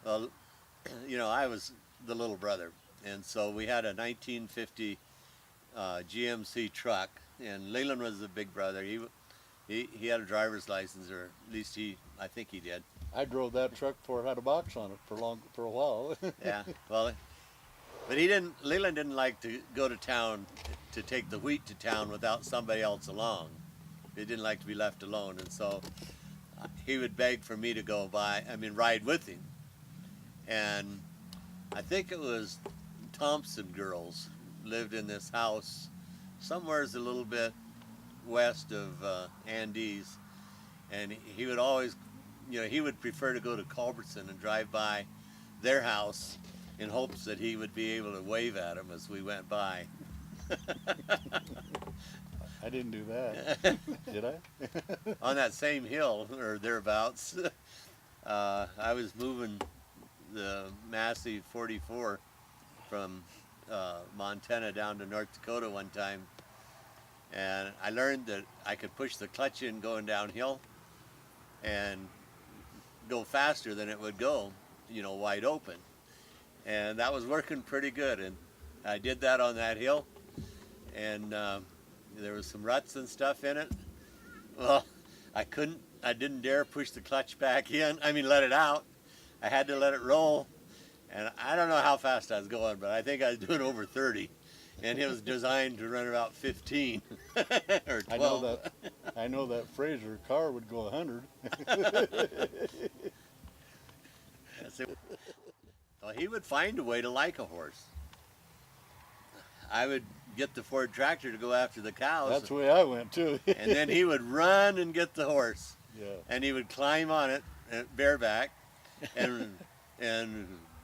Well, I was the little brother, and so we had a 1950 GMC truck, and Leland was the big brother. He had a driver's license, or at least I think he did. I drove that truck before it had a box on it for a while. Yeah, well, but he didn't. Leland didn't like to go to town to take the wheat to town without somebody else along. He didn't like to be left alone, and so he would beg for me to go ride with him. And I think it was Thompson girls lived in this house somewhere's a little bit west of Andes, and he would always, he would prefer to go to Culbertson and drive by their house in hopes that he would be able to wave at him as we went by. I didn't do that, did I? On that same hill or thereabouts, I was moving the Massey 44 from Montana down to North Dakota one time, and I learned that I could push the clutch in going downhill and go faster than it would go, wide open. And that was working pretty good, and I did that on that hill, and there was some ruts and stuff in it. Well, I didn't dare push the clutch back in, let it out. I had to let it roll, and I don't know how fast I was going, but I think I was doing over 30, and it was designed to run about 15 or 12. I know that Fraser car would go 100. That's it. Well, he would find a way to like a horse. I would get the Ford tractor to go after the cows. That's the way I went too. And then he would run and get the horse. Yeah. And he would climb on it bareback and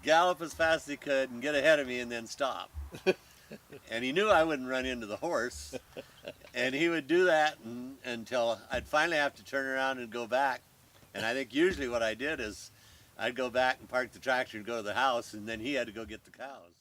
gallop as fast as he could and get ahead of me and then stop. And he knew I wouldn't run into the horse. And he would do that until I'd finally have to turn around and go back. And I think usually what I did is I'd go back and park the tractor and go to the house, and then he had to go get the cows.